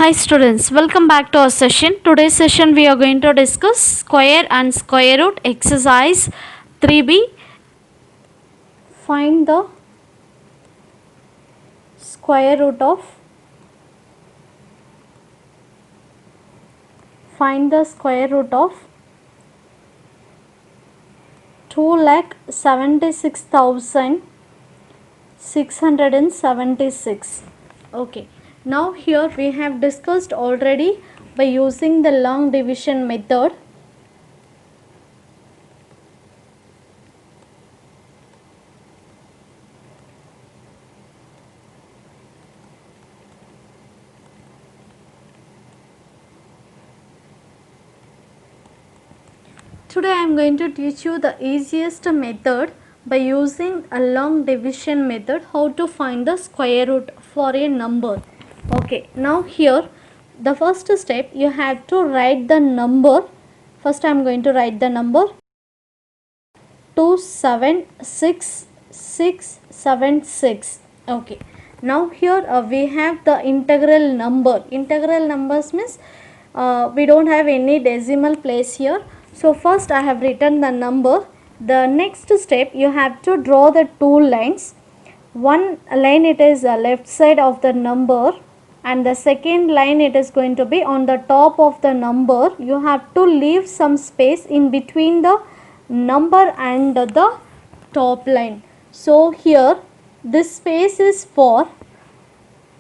Hi students, welcome back to our session. Today's session we are going to discuss square and square root exercise 3b. Find the square root of 2,76,676. Okay, now here we have discussed already by using the long division method. Today I am going to teach you the easiest method by using a long division method how to find the square root for a number. Okay, now here the first step you have to write the number. First I am going to write the number 276,676. Okay, now here we have the integral number. Integral numbers means we don't have any decimal place here. So first I have written the number. The next step you have to draw the two lines. One line it is left side of the number and the second line it is going to be on the top of the number. You have to leave some space in between the number and the top line. So here this space is for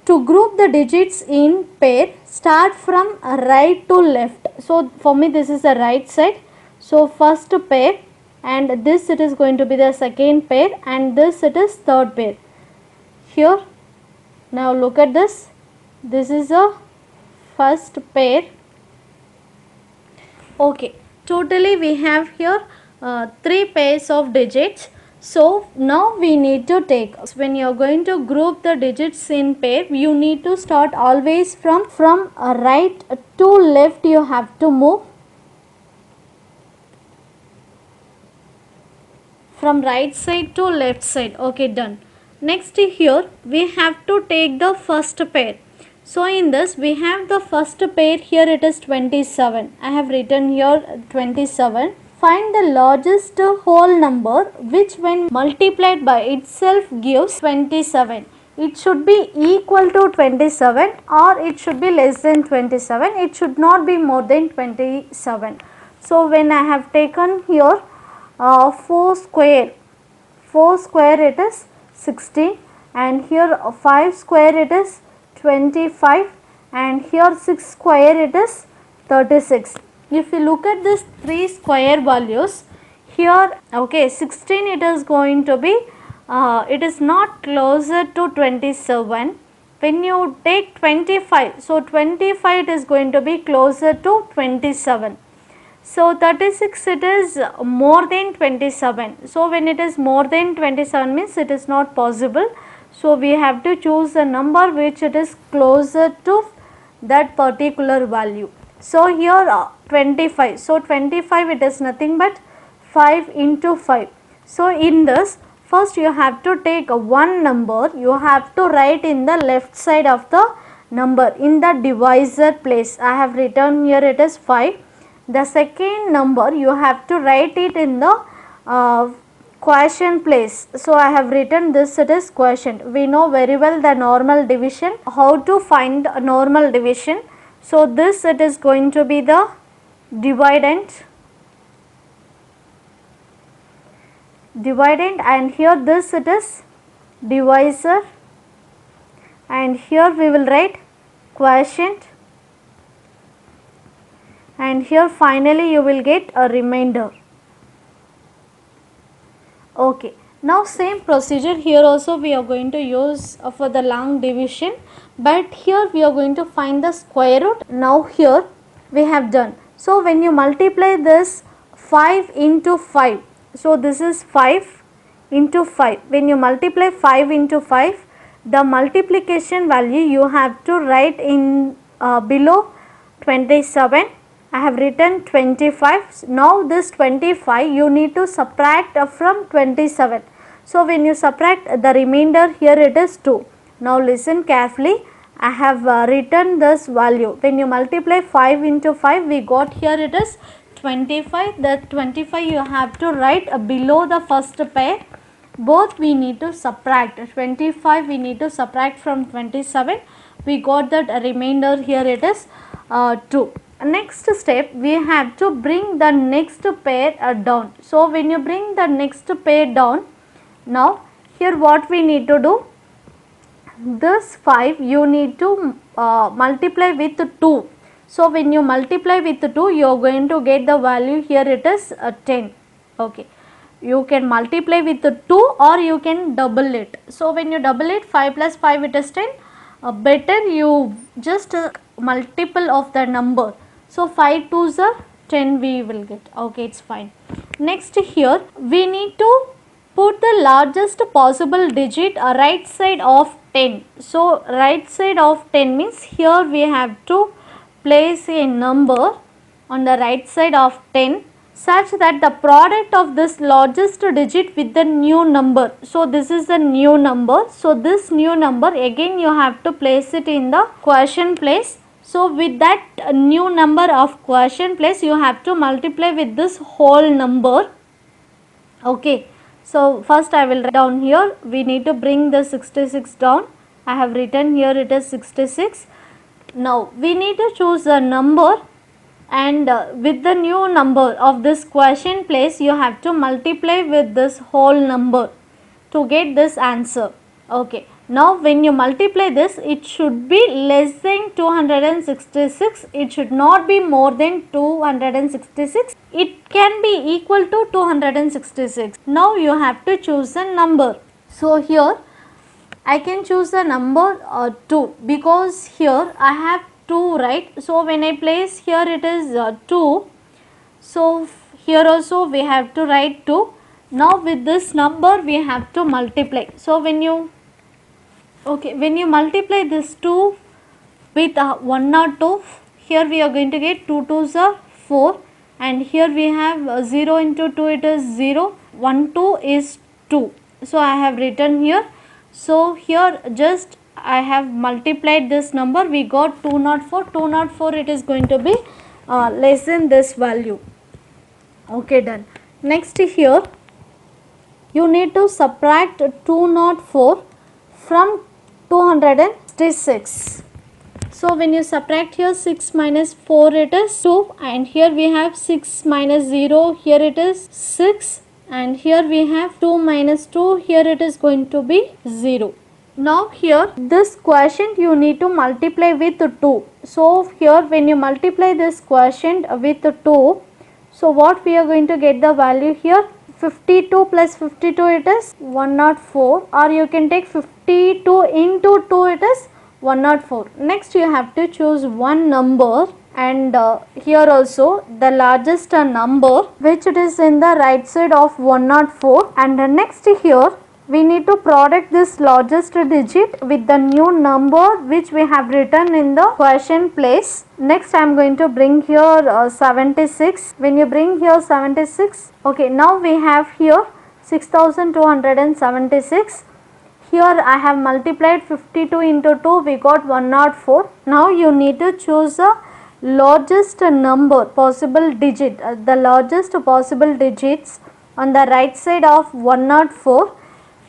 to group the digits in pair. Start from right to left. So for me this is the right side. So first pair and this it is going to be the second pair and this it is third pair. Here now look at this. This is a first pair. Okay, totally we have here 3 pairs of digits. So now we need to take, when you are going to group the digits in pair, you need to start always from right to left. You have to move from right side to left side. Okay, done. Next here we have to take the first pair. So in this we have the first pair. Here it is 27. I have written here 27. Find the largest whole number which when multiplied by itself gives 27. It should be equal to 27 or it should be less than 27. It should not be more than 27. So when I have taken here 4 square it is 16 and here 5 square it is 25 and here 6 square it is 36. If you look at this 3 square values here, okay, 16 it is going to be it is not closer to 27. When you take 25, so 25 it is going to be closer to 27. So 36 it is more than 27. So when it is more than 27 means it is not possible. So we have to choose a number which it is closer to that particular value. So here 25. So 25 it is nothing but 5 into 5. So in this first you have to take one number. You have to write in the left side of the number in the divisor place. I have written here it is 5. The second number you have to write it in the quotient place. So I have written this, it is quotient. We know very well the normal division, how to find a normal division. So this it is going to be the dividend and here this it is divisor and here we will write quotient and here finally you will get a remainder. Okay, now same procedure here also we are going to use for the long division, but here we are going to find the square root. Now here we have done. So when you multiply this 5 into 5, so this is 5 into 5. When you multiply 5 into 5, the multiplication value you have to write in below 27. I have written 25. Now this 25 you need to subtract from 27. So when you subtract the remainder, here it is 2. Now listen carefully. I have written this value. When you multiply 5 into 5, we got here it is 25. That 25 you have to write below the first pair. Both we need to subtract. 25 we need to subtract from 27. We got that remainder here it is 2. Next step, we have to bring the next pair down. So when you bring the next pair down, now here what we need to do, this 5 you need to multiply with 2. So when you multiply with 2, you are going to get the value here it is 10. Okay, you can multiply with 2 or you can double it. So when you double it, 5 plus 5 it is 10. Better you just multiple of the number. So 5 2s are 10 we will get. Okay, it's fine. Next here we need to put the largest possible digit right side of 10. So right side of 10 means here we have to place a number on the right side of 10 such that the product of this largest digit with the new number. So this is the new number. So this new number again you have to place it in the quotient place. So with that new number of quotient place you have to multiply with this whole number. Okay. So first I will write down here, we need to bring the 66 down. I have written here it is 66. Now we need to choose a number and with the new number of this quotient place you have to multiply with this whole number to get this answer. Okay. Now when you multiply this, it should be less than 266. It should not be more than 266. It can be equal to 266. Now you have to choose a number. So here I can choose the number 2 because here I have 2, right. So when I place here it is 2. So here also we have to write 2. Now with this number we have to multiply. So when you multiply this 2 with 102, here we are going to get 2 2s are 4 and here we have 0 into 2 it is 0, 1 2 is 2. So I have written here. So here just I have multiplied this number, we got 204. 204 it is going to be less than this value. Okay, done. Next here you need to subtract 204 from 266. So when you subtract here 6 minus 4 it is 2 and here we have 6 minus 0, here it is 6 and here we have 2 minus 2, here it is going to be 0. Now here this quotient you need to multiply with 2. So here when you multiply this quotient with 2, so what we are going to get the value here, 52 plus 52 it is 104 or you can take 52 into 2 it is 104. Next you have to choose one number and here also the largest number which it is in the right side of 104 and next here we need to product this largest digit with the new number which we have written in the quotient place. Next I am going to bring here 76. When you bring here 76, okay, now we have here 6276. Here I have multiplied 52 into 2, we got 104. Now you need to choose a largest number possible digit, the largest possible digits on the right side of 104.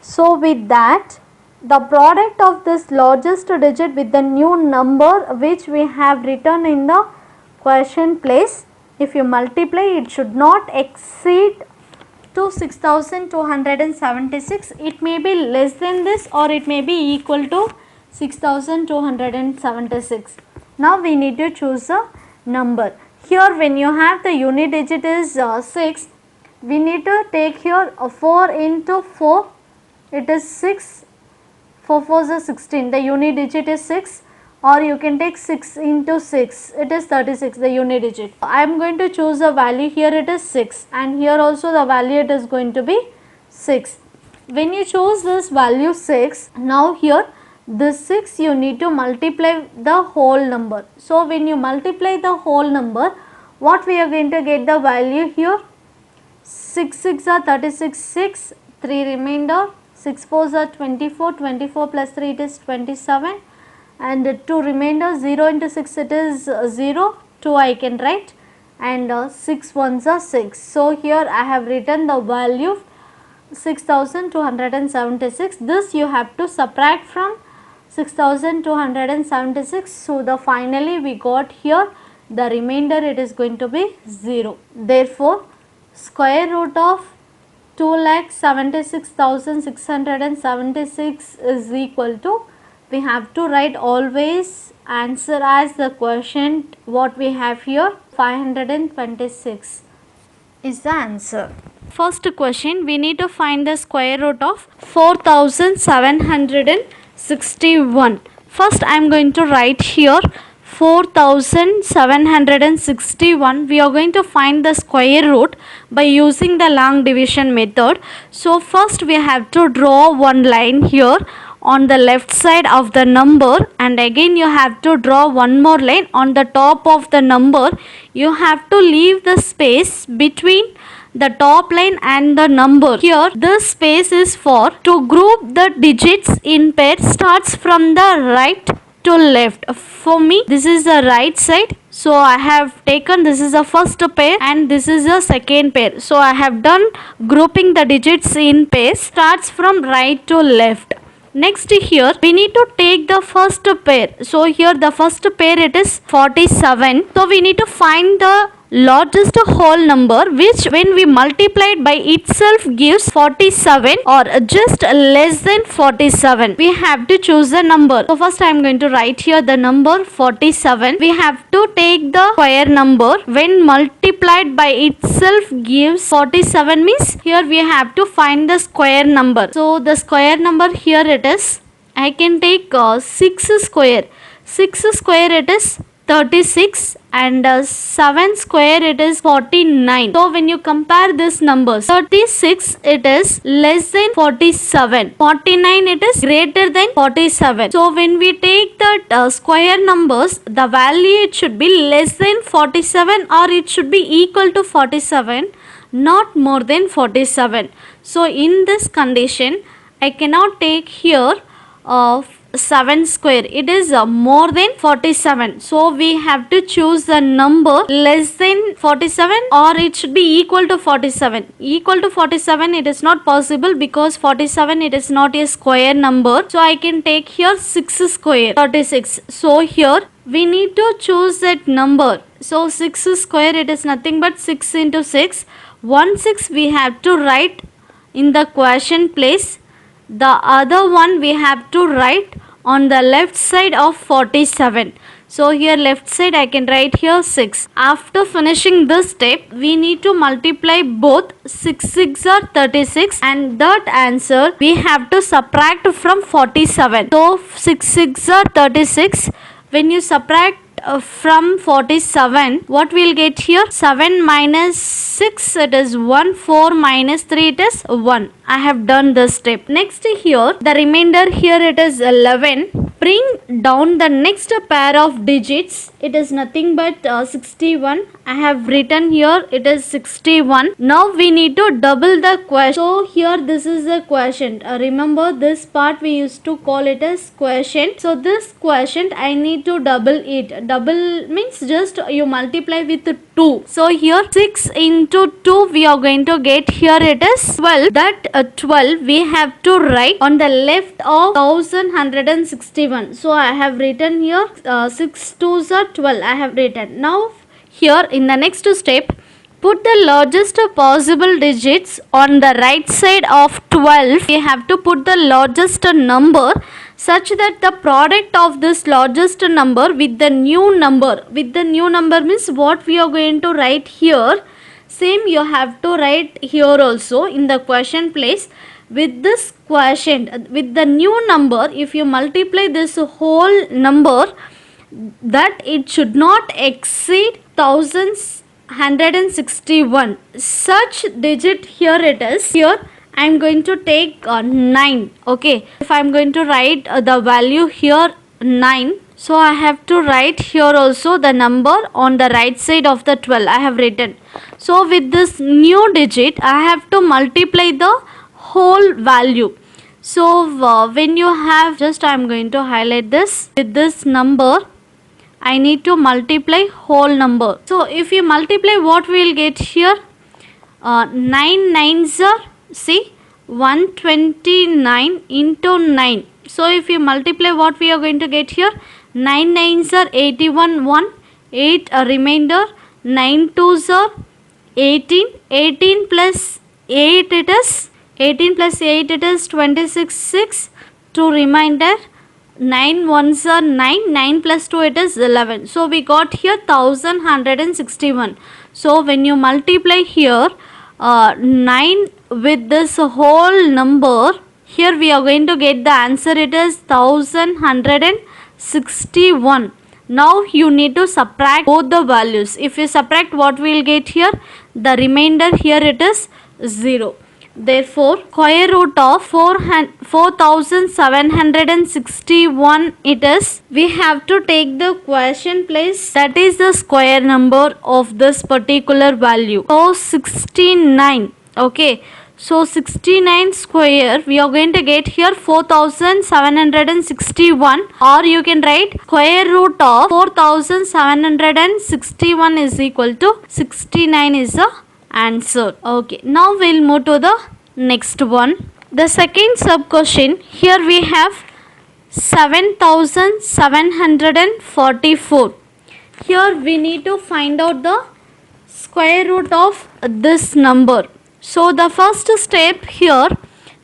So with that, the product of this largest digit with the new number which we have written in the quotient place, if you multiply it should not exceed to 6276. It may be less than this or it may be equal to 6276. Now we need to choose a number. Here when you have the unit digit is 6, we need to take here 4 into 4. It is 6, 4 4s are 16, the unit digit is 6 or you can take 6 into 6, it is 36, the unit digit. I am going to choose a value, here it is 6 and here also the value it is going to be 6. When you choose this value 6, now here this 6 you need to multiply the whole number. So when you multiply the whole number, what we are going to get the value here, 6 6 are 36, 6, 3 remainder, 6 4s are 24, 24 plus 3 it is 27 and 2 remainder 0 into 6 it is 0, 2 I can write, and 6 ones are 6. So here I have written the value 6276. This you have to subtract from 6276. So the finally we got here the remainder, it is going to be 0. Therefore square root of 2,76,676 is equal to, we have to write always answer as the quotient what we have here, 526 is the answer. First question, we need to find the square root of 4761. First I am going to write here 4761. We are going to find the square root by using the long division method. So first we have to draw one line here on the left side of the number, and again you have to draw one more line on the top of the number. You have to leave the space between the top line and the number. Here this space is for to group the digits in pairs, starts from the right to left. For me this is the right side, so I have taken this is the first pair and this is the second pair. So I have done grouping the digits in pairs, starts from right to left. Next here we need to take the first pair. So here the first pair it is 47. So we need to find the largest whole number which when we multiply it by itself gives 47 or just less than 47. We have to choose the number. So first I am going to write here the number 47. We have to take the square number when multiplied by itself gives 47, means here we have to find the square number. So the square number here it is, I can take 6 square. 6 square it is 36 and 7 square it is 49. So when you compare this numbers, 36 it is less than 47, 49 it is greater than 47. So when we take the square numbers, the value it should be less than 47 or it should be equal to 47, not more than 47. So in this condition I cannot take here 7 square, it is more than 47. So we have to choose the number less than 47 or it should be equal to 47. Equal to 47 it is not possible because 47 it is not a square number. So I can take here 6 square, 36. So here we need to choose that number. So 6 square it is nothing but 6 into 6. 1 6 we have to write in the quotient place. The other one we have to write on the left side of 47. So here left side I can write here 6. After finishing this step we need to multiply both. 6 6 are 36 and that answer we have to subtract from 47. So 6 6 are 36. When you subtract from 47, what we will get here? 7 minus 6 it is 1, 4 minus 3 it is 1. I have done this step. Next here the remainder here it is 11. Bring down the next pair of digits. It is nothing but 61. I have written here it is 61. Now we need to double the quotient. So here this is the quotient. Remember this part we used to call it as quotient. So this quotient I need to double it. Double means just you multiply with 2. So here 6 into 2 we are going to get here it is 12. That 12 we have to write on the left of 1161. So I have written here 6 2s are 12. I have written. Now here in the next step, put the largest possible digits on the right side of 12. We have to put the largest number such that the product of this largest number with the new number. With the new number means what we are going to write here. Same you have to write here also in the quotient place. With this quotient, with the new number, if you multiply this whole number, that it should not exceed 1161. Such digit here it is. Here I am going to take 9. Okay, if I am going to write the value here 9, so I have to write here also the number on the right side of the 12. I have written. So with this new digit I have to multiply the whole value. So when you have, just I am going to highlight this with this number, I need to multiply whole number. So if you multiply, what we will get here? 9 nines are, see, 129 into 9. So if you multiply, what we are going to get here? 9 nines are 81, 1, 8 a remainder, 9 twos are 18, 18 plus 8 it is 18 plus 8 it is 26, 6, 2 remainder, 9 ones are 9, 9 plus 2 it is 11. So we got here 1161. So when you multiply here 9 with this whole number, here we are going to get the answer, it is 1161. Now you need to subtract both the values. If you subtract, what we will get here? The remainder here it is 0. Therefore, square root of 4761 it is. We have to take the quotient place, that is the square number of this particular value. So 69. Okay. So 69 square, we are going to get here 4761, or you can write square root of 4761 is equal to 69 is the answer. Okay, now we'll move to the next one. The second sub question, here we have 7744. Here we need to find out the square root of this number. So the first step here,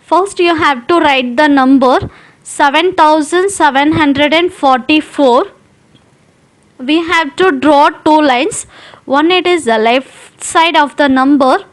first you have to write the number 7744. We have to draw two lines. One it is the left side of the number,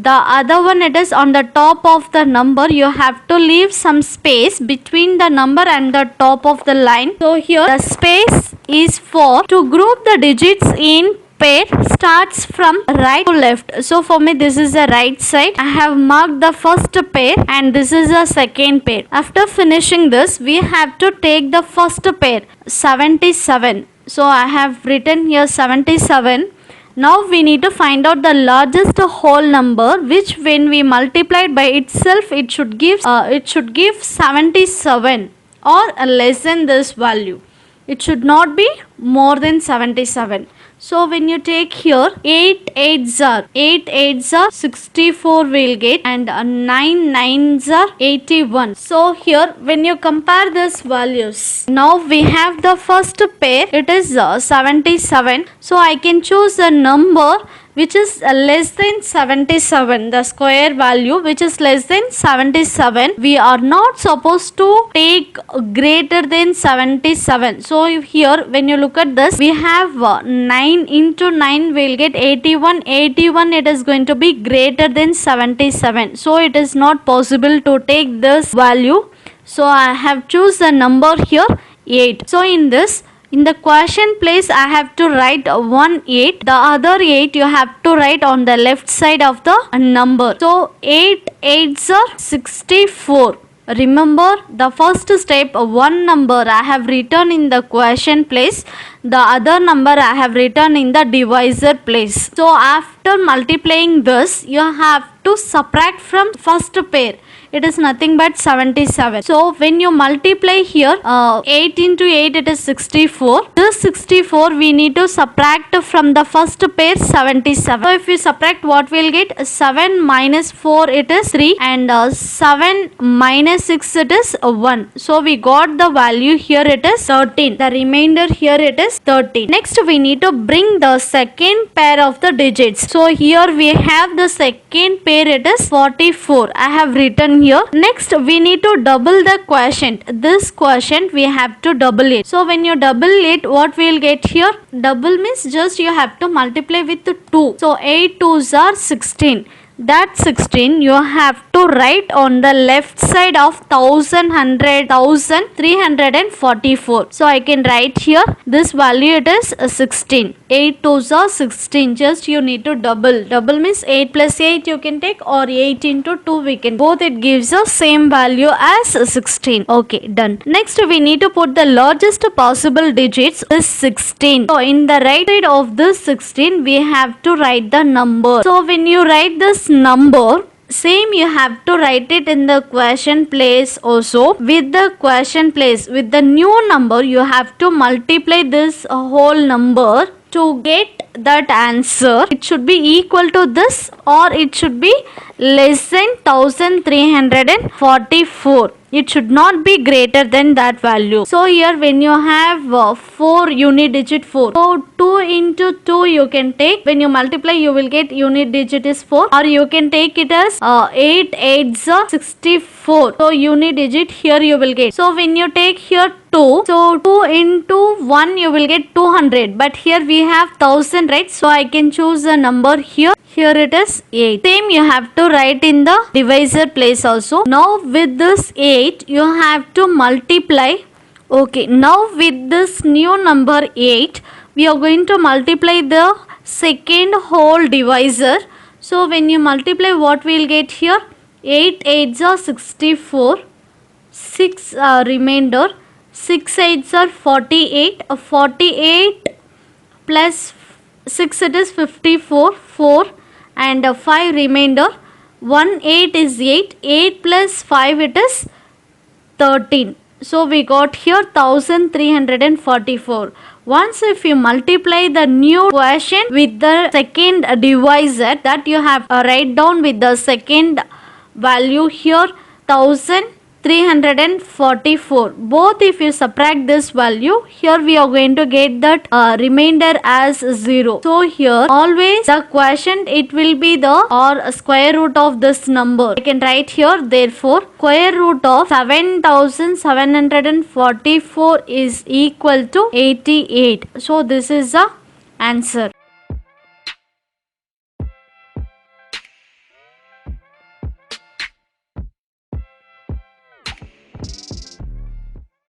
the other one it is on the top of the number. You have to leave some space between the number and the top of the line. So here the space is for to group the digits in pair starts from right to left. So for me this is the right side. I have marked the first pair and this is the second pair. After finishing this, we have to take the first pair 77. So I have written here 77. Now we need to find out the largest whole number, which when we multiplied by itself it should give 77 or less than this value. It should not be more than 77. So when you take here 8 8s are 64 we'll get, and 9 9s are 81. So here when you compare these values, now we have the first pair, it is 77. So I can choose a number which is less than 77, the square value which is less than 77. We are not supposed to take greater than 77. So here when you look at this, we have 9 into 9 will get 81. 81 it is going to be greater than 77. So it is not possible to take this value. So I have choose the number here 8. So in this, in the quotient place I have to write 1 8. The other 8 you have to write on the left side of the number. So 8 8s are 64. Remember the first step, one number I have written in the quotient place, the other number I have written in the divisor place. So after multiplying this, you have to subtract from first pair. It is nothing but 77. So when you multiply here 8 into 8 it is 64. This 64 we need to subtract from the first pair 77. So if we subtract, what we'll get? 7 minus 4 it is 3, and 7 minus 6 it is 1. So we got the value here, it is 13. The remainder here it is 13. Next we need to bring the second pair of the digits. So here we have the second pair, it is 44. I have written here. Next we need to double the quotient. This quotient we have to double it. So when you double it, what we will get here? Double means just you have to multiply with 2. So 8 2s are 16. That 16 you have to write on the left side of 1344. So I can write here this value, it is 16. 8 2s are 16. Just you need to double. Double means 8 plus 8 you can take, or 8 into 2 we can. Both it gives the same value as 16. Okay, done. Next we need to put the largest possible digits is 16. So in the right side of this 16 we have to write the number. So when you write this number, Same you have to write it in the question place also. With the question place, with the new number, you have to multiply this whole number to get that answer. It should be equal to this or it should be less than 1344. It should not be greater than that value. So here when you have 4 unit digit 4, so 2 into 2 you can take. When you multiply you will get unit digit is 4, or you can take it as 8 8s are 64. So unit digit here you will get. So when you take here 2, so 2 into 1 you will get 200, but here we have 1000, right? So I can choose a number here. Here it is 8. Same you have to write in the divisor place also. Now with this 8 you have to multiply. Okay, now with this new number 8 we are going to multiply the second whole divisor. So when you multiply, what we will get here? 8 8s are 64, 6 remainder, 6 8s are 48, 48 plus 6 it is 54, 4 and 5 remainder, 1 8 is 8, 8 plus 5 it is 13. So we got here 1344. Once if you multiply the new question with the second divisor, that you have write down with the second value here 1344. Both if you subtract this value, here we are going to get that remainder as 0. So here always the quotient it will be the or square root of this number. I can write here therefore square root of 7744 is equal to 88. So this is the answer.